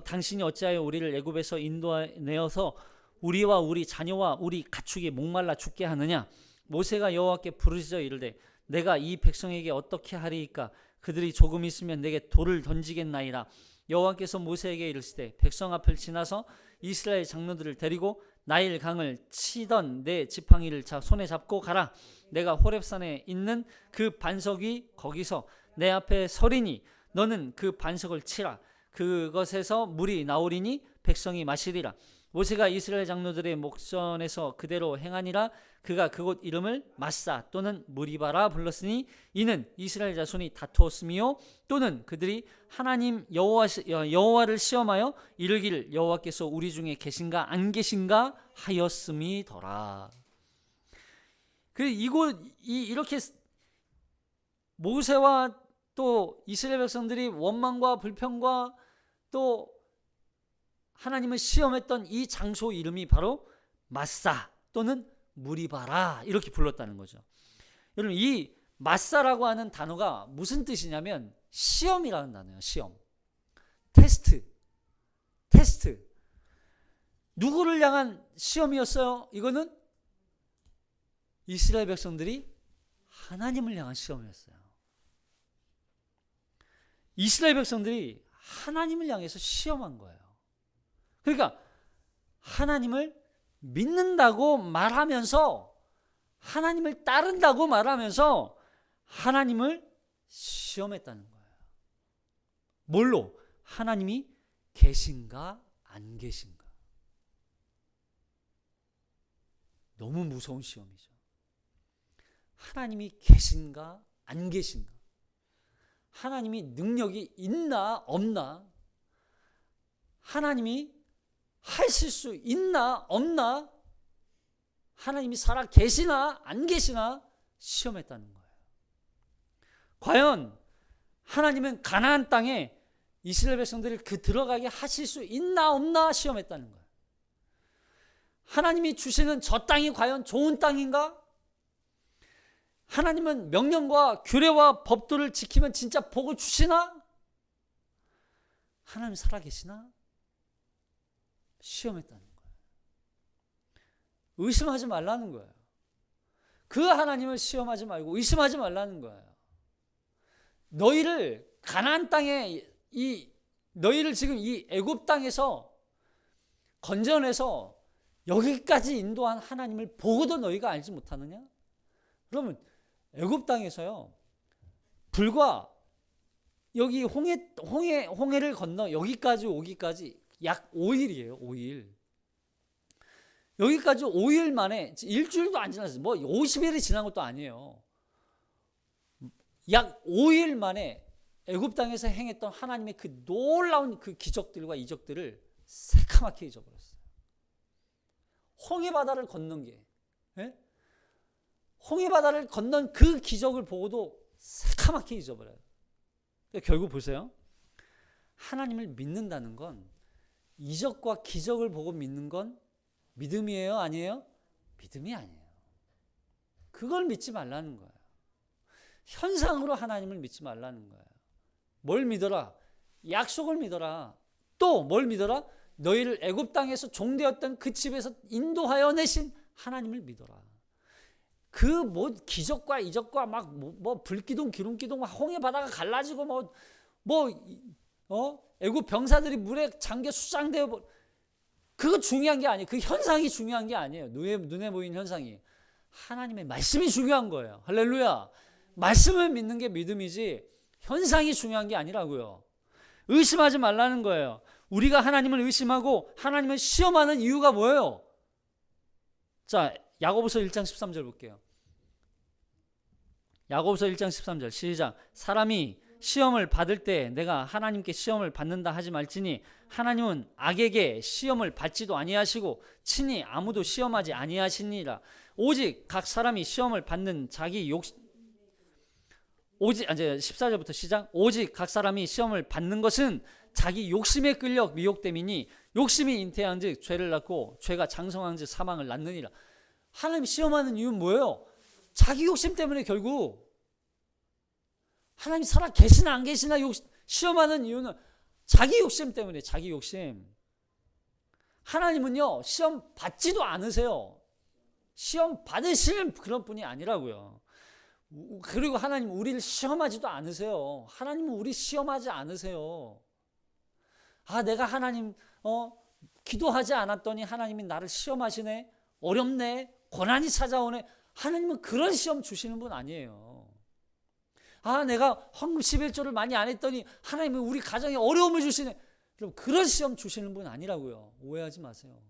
당신이 어찌하여 우리를 애굽에서 인도내어서 우리와 우리 자녀와 우리 가축이 목말라 죽게 하느냐? 모세가 여호와께 부르짖어 이르되 내가 이 백성에게 어떻게 하리이까? 그들이 조금 있으면 내게 돌을 던지겠나이다. 여호와께서 모세에게 이르시되 백성 앞을 지나서 이스라엘 장로들을 데리고 나일 강을 치던 내 지팡이를 손에 잡고 가라. 내가 호렙산에 있는 그 반석이 거기서 내 앞에 서리니 너는 그 반석을 치라. 그것에서 물이 나오리니 백성이 마시리라. 모세가 이스라엘 장로들의 목전에서 그대로 행하니라. 그가 그곳 이름을 마사 또는 무리바라 불렀으니 이는 이스라엘 자손이 다투었으며 또는 그들이 하나님 여호와를 시험하여 이르기를 여호와께서 우리 중에 계신가 안 계신가 하였음이더라. 이렇게 모세와 또 이스라엘 백성들이 원망과 불평과 또 하나님을 시험했던 이 장소 이름이 바로 마사 또는 무리바라 이렇게 불렀다는 거죠. 여러분 이 마사라고 하는 단어가 무슨 뜻이냐면 시험이라는 단어예요. 시험. 테스트. 누구를 향한 시험이었어요? 이거는 이스라엘 백성들이 하나님을 향한 시험이었어요. 이스라엘 백성들이 하나님을 향해서 시험한 거예요. 그러니까 하나님을 믿는다고 말하면서, 하나님을 따른다고 말하면서 하나님을 시험했다는 거예요. 뭘로? 하나님이 계신가 안 계신가. 너무 무서운 시험이죠. 하나님이 계신가 안 계신가. 하나님이 능력이 있나 없나. 하나님이 하실 수 있나 없나. 하나님이 살아 계시나 안 계시나 시험했다는 거예요. 과연 하나님은 가나안 땅에 이스라엘 백성들을 그 들어가게 하실 수 있나 없나 시험했다는 거예요. 하나님이 주시는 저 땅이 과연 좋은 땅인가? 하나님은 명령과 규례와 법도를 지키면 진짜 복을 주시나? 하나님 살아계시나? 시험했다는 거예요. 의심하지 말라는 거예요. 그 하나님을 시험하지 말고 의심하지 말라는 거예요. 너희를 가나안 땅에 너희를 지금 이 애굽 땅에서 건져내서 여기까지 인도한 하나님을 보고도 너희가 알지 못하느냐? 그러면 애굽 땅에서요, 불과 여기 홍해를 건너 여기까지 오기까지 약 5일이에요. 5일. 여기까지 5일 만에, 일주일도 안 지났어요. 뭐 50일이 지난 것도 아니에요. 약 5일 만에 애굽 땅에서 행했던 하나님의 그 놀라운 그 기적들과 이적들을 새카맣게 잊어버렸어요. 홍해 바다를 건넌 게, 홍해 바다를 건넌 그 기적을 보고도 새카맣게 잊어버려요. 그러니까 결국 보세요. 하나님을 믿는다는 건, 이적과 기적을 보고 믿는 건 믿음이에요? 아니에요? 믿음이 아니에요. 그걸 믿지 말라는 거예요. 현상으로 하나님을 믿지 말라는 거예요. 뭘 믿어라? 약속을 믿어라. 또 뭘 믿어라? 너희를 애굽 땅에서 종되었던 그 집에서 인도하여 내신 하나님을 믿어라. 그 뭐 기적과 이적과 막 뭐 불기둥 기름기둥 홍해 바다가 갈라지고 애굽 병사들이 물에 잠겨 수장되어, 그거 중요한 게 아니에요. 그 현상이 중요한 게 아니에요. 눈에 보이는 현상이. 하나님의 말씀이 중요한 거예요. 할렐루야. 말씀을 믿는 게 믿음이지 현상이 중요한 게 아니라고요. 의심하지 말라는 거예요. 우리가 하나님을 의심하고 하나님을 시험하는 이유가 뭐예요? 자, 야고보서 1장 13절 볼게요. 야고보서 1장 13절 시작. 사람이 시험을 받을 때 내가 하나님께 시험을 받는다 하지 말지니 하나님은 악에게 시험을 받지도 아니하시고 친히 아무도 시험하지 아니하시니라. 오직 각 사람이 시험을 받는 자기 오직 이제 14절부터 시작. 오직 각 사람이 시험을 받는 것은 자기 욕심에 끌려 미혹됨이니 욕심이 잉태한즉 죄를 낳고 죄가 장성한즉 사망을 낳느니라. 하나님 시험하는 이유는 뭐예요? 자기 욕심 때문에. 결국 하나님 살아 계시나 안 계시나 시험하는 이유는 자기 욕심 때문에. 자기 욕심. 하나님은요 시험 받지도 않으세요. 시험 받으시는 그런 분이 아니라고요. 그리고 하나님 우리를 시험하지도 않으세요. 하나님은 우리 시험하지 않으세요. 아, 내가 하나님 기도하지 않았더니 하나님이 나를 시험하시네, 어렵네, 고난이 찾아오네. 하나님은 그런 시험 주시는 분 아니에요. 아, 내가 헌금 11조를 많이 안 했더니 하나님은 우리 가정에 어려움을 주시네. 그럼 그런 시험 주시는 분 아니라고요. 오해하지 마세요.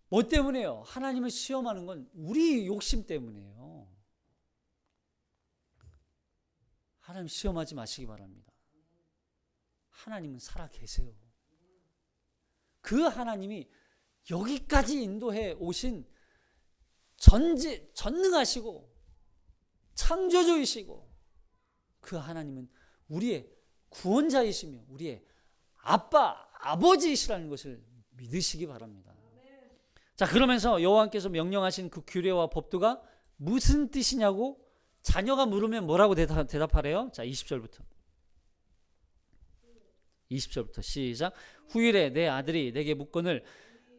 뭐 때문에요? 하나님을 시험하는 건 우리 욕심 때문이에요. 하나님 시험하지 마시기 바랍니다. 하나님은 살아 계세요. 그 하나님이 여기까지 인도해 오신 전능하시고 창조주이시고 그 하나님은 우리의 구원자이시며 우리의 아버지이시라는 것을 믿으시기 바랍니다. 자, 그러면서 여호와께서 명령하신 그 규례와 법도가 무슨 뜻이냐고 자녀가 물으면 뭐라고 대답하래요? 자, 20절부터 시작. 후일에 내 아들이 내게 묻거늘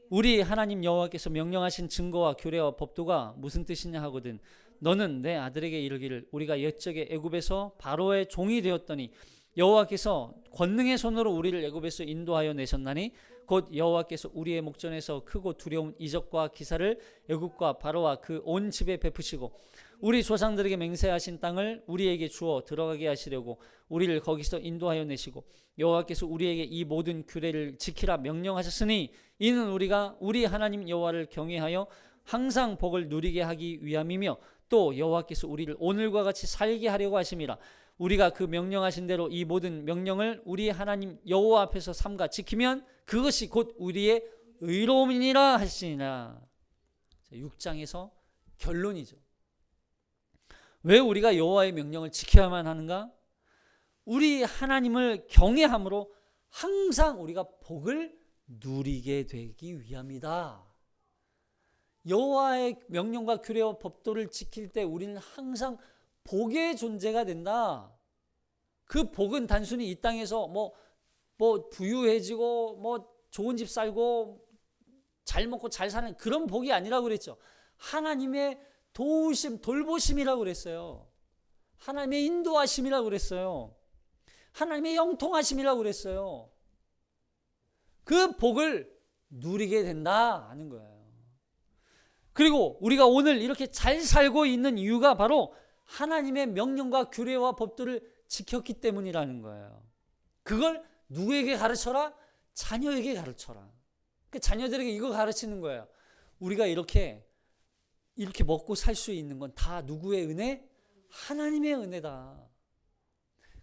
우리 하나님 여호와께서 명령하신 증거와 규례와 법도가 무슨 뜻이냐 하거든 너는 내 아들에게 이르기를 우리가 옛적에 애굽에서 바로의 종이 되었더니 여호와께서 권능의 손으로 우리를 애굽에서 인도하여 내셨나니 곧 여호와께서 우리의 목전에서 크고 두려운 이적과 기사를 애굽과 바로와 그 온 집에 베푸시고 우리 조상들에게 맹세하신 땅을 우리에게 주어 들어가게 하시려고 우리를 거기서 인도하여 내시고 여호와께서 우리에게 이 모든 규례를 지키라 명령하셨으니 이는 우리가 우리 하나님 여호와를 경외하여 항상 복을 누리게 하기 위함이며 또 여호와께서 우리를 오늘과 같이 살게 하려고 하심이라. 우리가 그 명령하신 대로 이 모든 명령을 우리 하나님 여호와 앞에서 삼가 지키면 그것이 곧 우리의 의로움이니라 하시니라. 6장에서 결론이죠. 왜 우리가 여호와의 명령을 지켜야만 하는가? 우리 하나님을 경외함으로 항상 우리가 복을 누리게 되기 위함이다. 여호와의 명령과 규례와 법도를 지킬 때 우리는 항상 복의 존재가 된다. 그 복은 단순히 이 땅에서 뭐 부유해지고 좋은 집 살고 잘 먹고 잘 사는 그런 복이 아니라고 그랬죠. 하나님의 도우심, 돌보심이라고 그랬어요. 하나님의 인도하심이라고 그랬어요. 하나님의 영통하심이라고 그랬어요. 그 복을 누리게 된다 하는 거예요. 그리고 우리가 오늘 이렇게 잘 살고 있는 이유가 바로 하나님의 명령과 규례와 법들을 지켰기 때문이라는 거예요. 그걸 누구에게 가르쳐라? 자녀에게 가르쳐라. 그 자녀들에게 이거 가르치는 거예요. 우리가 이렇게 먹고 살 수 있는 건 다 누구의 은혜? 하나님의 은혜다.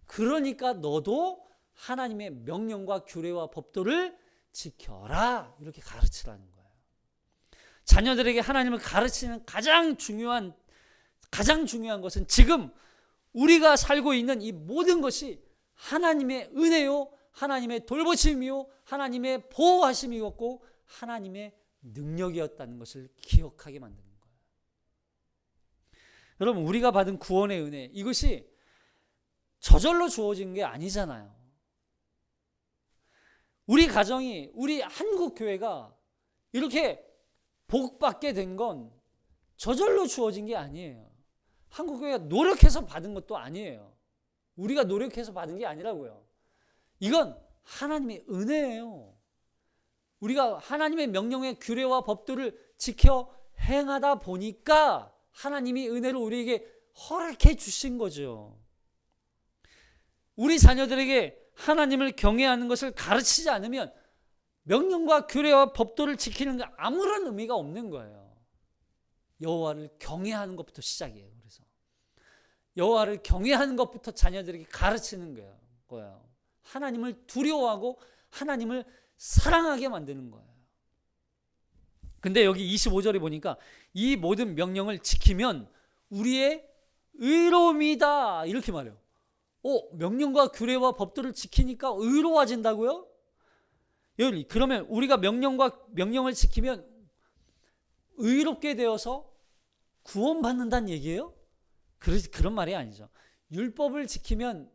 그러니까 너도 하나님의 명령과 규례와 법도를 지켜라. 이렇게 가르치라는 거예요. 자녀들에게 하나님을 가르치는 가장 중요한 것은 지금 우리가 살고 있는 이 모든 것이 하나님의 은혜요, 하나님의 돌보심이요, 하나님의 보호하심이었고 하나님의 능력이었다는 것을 기억하게 만드는 거예요. 여러분, 우리가 받은 구원의 은혜, 이것이 저절로 주어진 게 아니잖아요. 우리 가정이, 우리 한국교회가 이렇게 복받게 된 건 저절로 주어진 게 아니에요. 한국교회가 노력해서 받은 것도 아니에요. 우리가 노력해서 받은 게 아니라고요. 이건 하나님의 은혜예요. 우리가 하나님의 명령의 규례와 법도를 지켜 행하다 보니까 하나님이 은혜로 우리에게 허락해 주신 거죠. 우리 자녀들에게 하나님을 경외하는 것을 가르치지 않으면 명령과 규례와 법도를 지키는 게 아무런 의미가 없는 거예요. 여호와를 경외하는 것부터 시작이에요. 그래서 여호와를 경외하는 것부터 자녀들에게 가르치는 거예요. 하나님을 두려워하고 하나님을 사랑하게 만드는 거예요. 근데 여기 25절에 보니까 이 모든 명령을 지키면 우리의 의로움이다 이렇게 말해요. 명령과 규례와 법도를 지키니까 의로워진다고요? 그러면 우리가 명령을 지키면 의롭게 되어서 구원받는다는 얘기예요? 그런 말이 아니죠. 율법을 지키면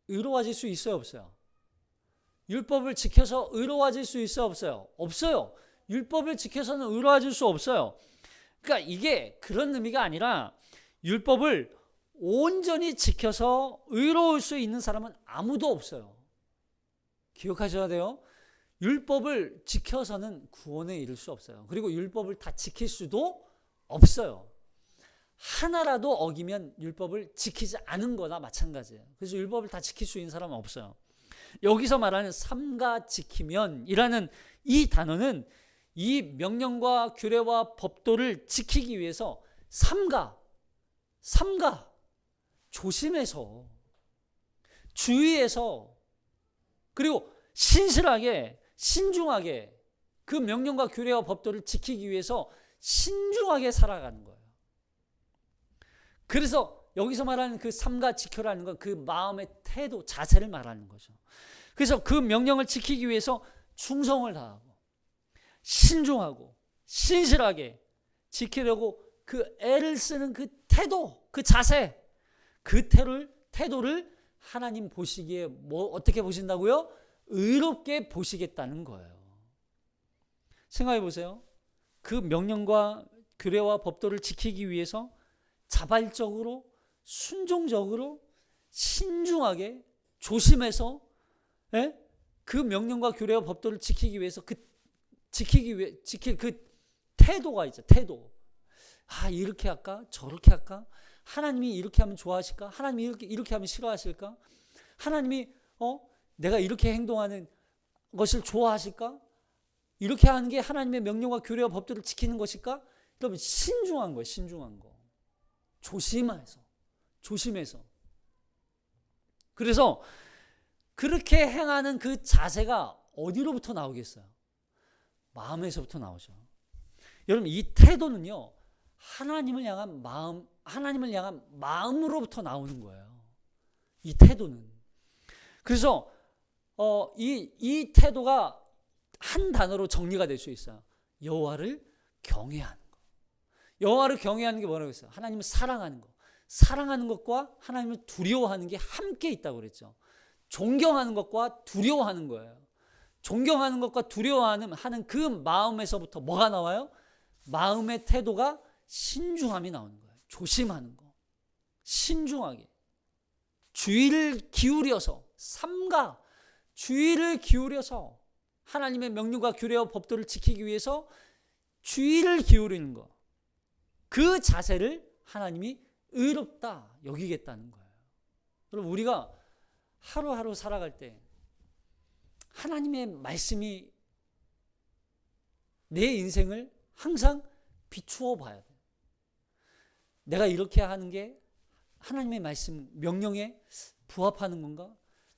의로워질 수 있어요, 없어요? 율법을 지켜서 의로워질 수 있어요, 없어요? 없어요. 율법을 지켜서는 의로워질 수 없어요. 그러니까 이게 그런 의미가 아니라 율법을 온전히 지켜서 의로울 수 있는 사람은 아무도 없어요. 기억하셔야 돼요. 율법을 지켜서는 구원에 이를 수 없어요. 그리고 율법을 다 지킬 수도 없어요. 하나라도 어기면 율법을 지키지 않은 거나 마찬가지예요. 그래서 율법을 다 지킬 수 있는 사람은 없어요. 여기서 말하는 삼가 지키면이라는 이 단어는 이 명령과 규례와 법도를 지키기 위해서 삼가 조심해서 주의해서 그리고 신실하게 신중하게 그 명령과 규례와 법도를 지키기 위해서 신중하게 살아가는 거예요. 그래서 여기서 말하는 그 삼가 지켜라는 건 그 마음의 태도, 자세를 말하는 거죠. 그래서 그 명령을 지키기 위해서 충성을 다하고 신중하고 신실하게 지키려고 그 애를 쓰는 그 태도, 그 자세, 그 태도를 하나님 보시기에 어떻게 보신다고요? 의롭게 보시겠다는 거예요. 생각해 보세요. 그 명령과 규례와 법도를 지키기 위해서 자발적으로, 순종적으로, 신중하게, 조심해서, 그 명령과 규례와 법도를 지키기 위해서 지킬 그 태도가 있죠. 태도. 이렇게 할까? 저렇게 할까? 하나님이 이렇게 하면 좋아하실까? 하나님이 이렇게 하면 싫어하실까? 하나님이 내가 이렇게 행동하는 것을 좋아하실까? 이렇게 하는 게 하나님의 명령과 규례와 법도를 지키는 것일까? 여러분, 신중한 거예요. 신중한 거. 조심해서. 그래서 그렇게 행하는 그 자세가 어디로부터 나오겠어요? 마음에서부터 나오죠. 여러분, 이 태도는요, 하나님을 향한 마음으로부터 나오는 거예요. 이 태도는. 그래서 이 태도가 한 단어로 정리가 될 수 있어요. 여호와를 경외하는 거. 여호와를 경외하는 게 뭐라고 했어요? 하나님을 사랑하는 거. 사랑하는 것과 하나님을 두려워하는 게 함께 있다고 그랬죠. 존경하는 것과 두려워하는 거예요. 존경하는 것과 두려워하는 그 마음에서부터 뭐가 나와요? 마음의 태도가 신중함이 나오는 거예요. 조심하는 거. 신중하게. 주의를 기울여서, 삼가 주의를 기울여서 하나님의 명령과 규례와 법도를 지키기 위해서 주의를 기울이는 것. 그 자세를 하나님이 의롭다 여기겠다는 거예요. 여러분, 우리가 하루하루 살아갈 때 하나님의 말씀이 내 인생을 항상 비추어 봐야 돼요. 내가 이렇게 하는 게 하나님의 말씀, 명령에 부합하는 건가?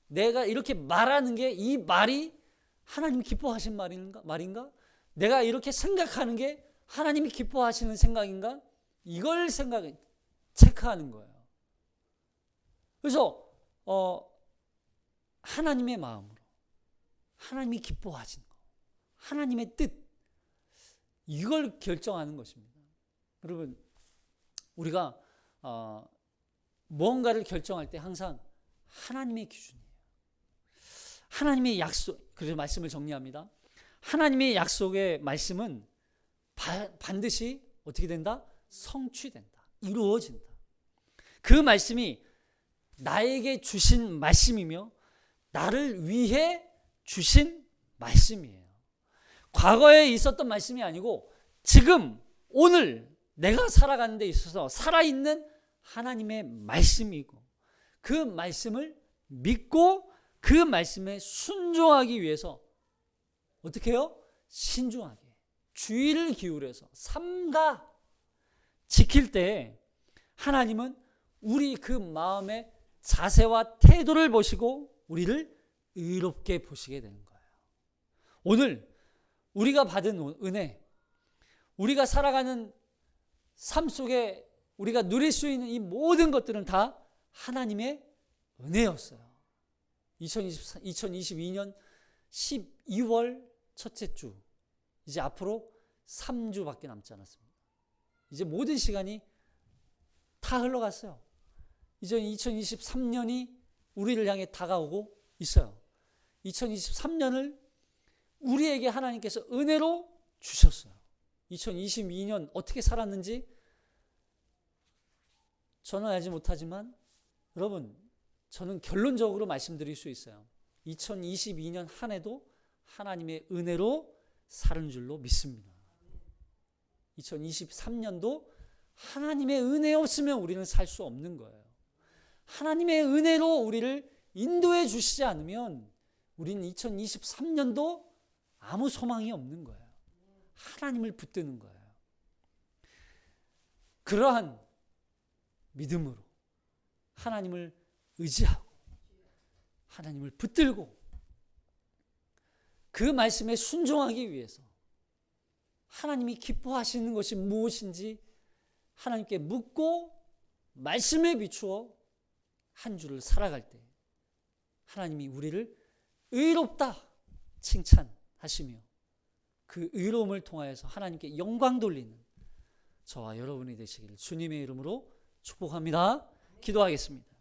내가 이렇게 말하는 게 이 말이 하나님이 기뻐하신 말인가? 내가 이렇게 생각하는 게 하나님이 기뻐하시는 생각인가? 이걸 체크하는 거예요. 그래서 하나님의 마음으로, 하나님이 기뻐하시는 거, 하나님의 뜻, 이걸 결정하는 것입니다. 여러분, 우리가 뭔가를 결정할 때 항상 하나님의 기준이에요. 하나님의 약속, 그래서 말씀을 정리합니다. 하나님의 약속의 말씀은 반드시 어떻게 된다? 성취된다. 이루어진다. 그 말씀이 나에게 주신 말씀이며 나를 위해 주신 말씀이에요. 과거에 있었던 말씀이 아니고 지금 오늘 내가 살아가는 데 있어서 살아있는 하나님의 말씀이고, 그 말씀을 믿고 그 말씀에 순종하기 위해서 어떻게 해요? 신중하게 주의를 기울여서 삼가 지킬 때 하나님은 우리 그 마음의 자세와 태도를 보시고 우리를 의롭게 보시게 되는 거예요. 오늘 우리가 받은 은혜, 우리가 살아가는 삶 속에 우리가 누릴 수 있는 이 모든 것들은 다 하나님의 은혜였어요. 2022년 12월 첫째 주, 이제 앞으로 3주밖에 남지 않았습니다. 이제 모든 시간이 다 흘러갔어요. 이제 2023년이 우리를 향해 다가오고 있어요. 2023년을 우리에게 하나님께서 은혜로 주셨어요. 2022년 어떻게 살았는지 저는 알지 못하지만 여러분, 저는 결론적으로 말씀드릴 수 있어요. 2022년 한 해도 하나님의 은혜로 사는 줄로 믿습니다. 2023년도 하나님의 은혜 없으면 우리는 살 수 없는 거예요. 하나님의 은혜로 우리를 인도해 주시지 않으면 우리는 2023년도 아무 소망이 없는 거예요. 하나님을 붙드는 거예요. 그러한 믿음으로 하나님을 의지하고 하나님을 붙들고 그 말씀에 순종하기 위해서 하나님이 기뻐하시는 것이 무엇인지 하나님께 묻고 말씀에 비추어 한 주를 살아갈 때 하나님이 우리를 의롭다 칭찬하시며 그 의로움을 통하여서 하나님께 영광 돌리는 저와 여러분이 되시기를 주님의 이름으로 축복합니다. 기도하겠습니다.